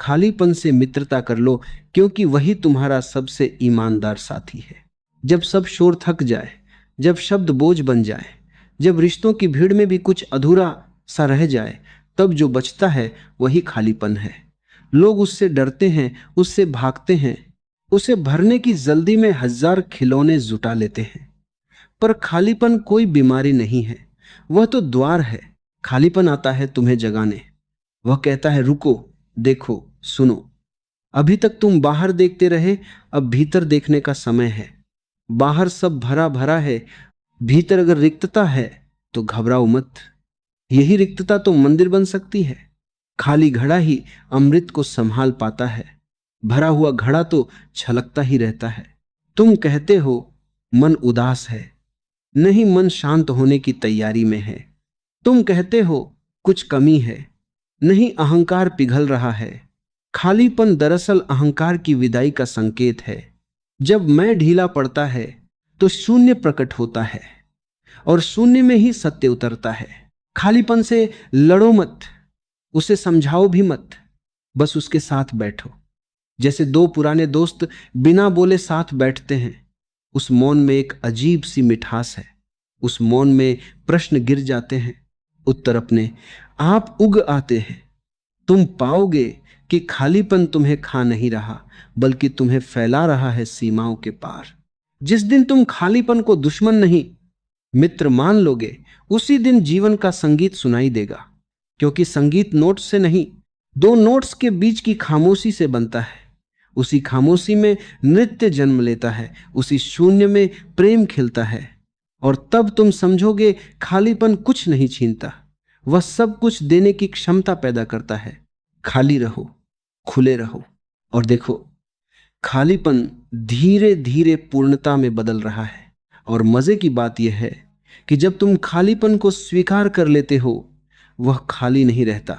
खालीपन से मित्रता कर लो, क्योंकि वही तुम्हारा सबसे ईमानदार साथी है। जब सब शोर थक जाए, जब शब्द बोझ बन जाए, जब रिश्तों की भीड़ में भी कुछ अधूरा सा रह जाए, तब जो बचता है वही खालीपन है। लोग उससे डरते हैं, उससे भागते हैं, उसे भरने की जल्दी में हजार खिलौने जुटा लेते हैं। पर खालीपन कोई बीमारी नहीं है, वह तो द्वार है। खालीपन आता है तुम्हें जगाने। वह कहता है, रुको, देखो, सुनो। अभी तक तुम बाहर देखते रहे, अब भीतर देखने का समय है। बाहर सब भरा भरा है, भीतर अगर रिक्तता है तो घबराओ मत। यही रिक्तता तो मंदिर बन सकती है। खाली घड़ा ही अमृत को संभाल पाता है, भरा हुआ घड़ा तो छलकता ही रहता है। तुम कहते हो मन उदास है, नहीं, मन शांत होने की तैयारी में है। तुम कहते हो कुछ कमी है, नहीं, अहंकार पिघल रहा है। खालीपन दरअसल अहंकार की विदाई का संकेत है। जब मैं ढीला पड़ता है तो शून्य प्रकट होता है, और शून्य में ही सत्य उतरता है। खालीपन से लड़ो मत, उसे समझाओ भी मत, बस उसके साथ बैठो। जैसे दो पुराने दोस्त बिना बोले साथ बैठते हैं। उस मौन में एक अजीब सी मिठास है। उस मौन में प्रश्न गिर जाते हैं, उत्तर अपने आप उग आते हैं। तुम पाओगे कि खालीपन तुम्हें खा नहीं रहा, बल्कि तुम्हें फैला रहा है सीमाओं के पार। जिस दिन तुम खालीपन को दुश्मन नहीं, मित्र मान लोगे, उसी दिन जीवन का संगीत सुनाई देगा। क्योंकि संगीत नोट्स से नहीं, दो नोट्स के बीच की खामोशी से बनता है। उसी खामोशी में नृत्य जन्म लेता है, उसी शून्य में प्रेम खिलता है। और तब तुम समझोगे खालीपन कुछ नहीं छीनता, वह सब कुछ देने की क्षमता पैदा करता है। खाली रहो, खुले रहो, और देखो, खालीपन धीरे धीरे पूर्णता में बदल रहा है। और मजे की बात यह है कि जब तुम खालीपन को स्वीकार कर लेते हो, वह खाली नहीं रहता,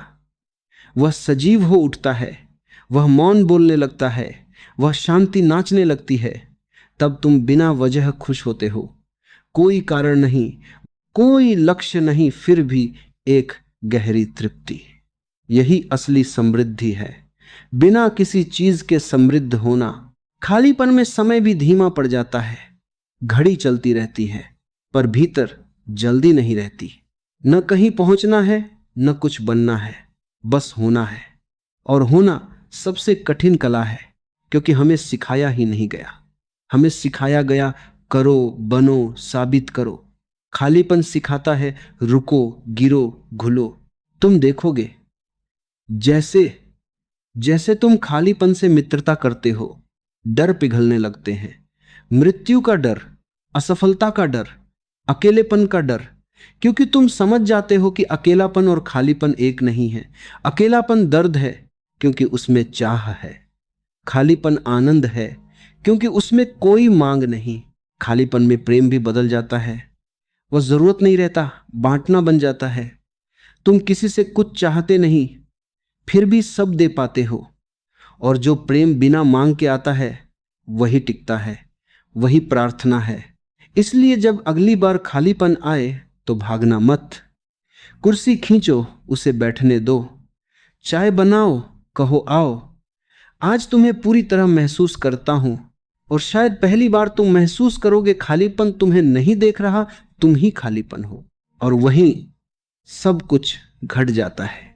वह सजीव हो उठता है। वह मौन बोलने लगता है, वह शांति नाचने लगती है। तब तुम बिना वजह खुश होते हो, कोई कारण नहीं, कोई लक्ष्य नहीं, फिर भी एक गहरी तृप्ति। यही असली समृद्धि है, बिना किसी चीज के समृद्ध होना। खालीपन में समय भी धीमा पड़ जाता है, घड़ी चलती रहती है, पर भीतर जल्दी नहीं रहती। न कहीं पहुंचना है, न कुछ बनना है, बस होना है। और होना सबसे कठिन कला है, क्योंकि हमें सिखाया ही नहीं गया। हमें सिखाया गया करो, बनो, साबित करो। खालीपन सिखाता है रुको, गिरो, घुलो। तुम देखोगे जैसे जैसे तुम खालीपन से मित्रता करते हो, डर पिघलने लगते हैं। मृत्यु का डर, असफलता का डर, अकेलेपन का डर। क्योंकि तुम समझ जाते हो कि अकेलापन और खालीपन एक नहीं है। अकेलापन दर्द है, क्योंकि उसमें चाह है। खालीपन आनंद है, क्योंकि उसमें कोई मांग नहीं। खालीपन में प्रेम भी बदल जाता है, वह जरूरत नहीं रहता, बांटना बन जाता है। तुम किसी से कुछ चाहते नहीं, फिर भी सब दे पाते हो। और जो प्रेम बिना मांग के आता है, वही टिकता है, वही प्रार्थना है। इसलिए जब अगली बार खालीपन आए तो भागना मत। कुर्सी खींचो, उसे बैठने दो। चाय बनाओ, कहो आओ, आज तुम्हें पूरी तरह महसूस करता हूं। और शायद पहली बार तुम महसूस करोगे खालीपन तुम्हें नहीं देख रहा, तुम ही खालीपन हो। और वहीं सब कुछ घट जाता है।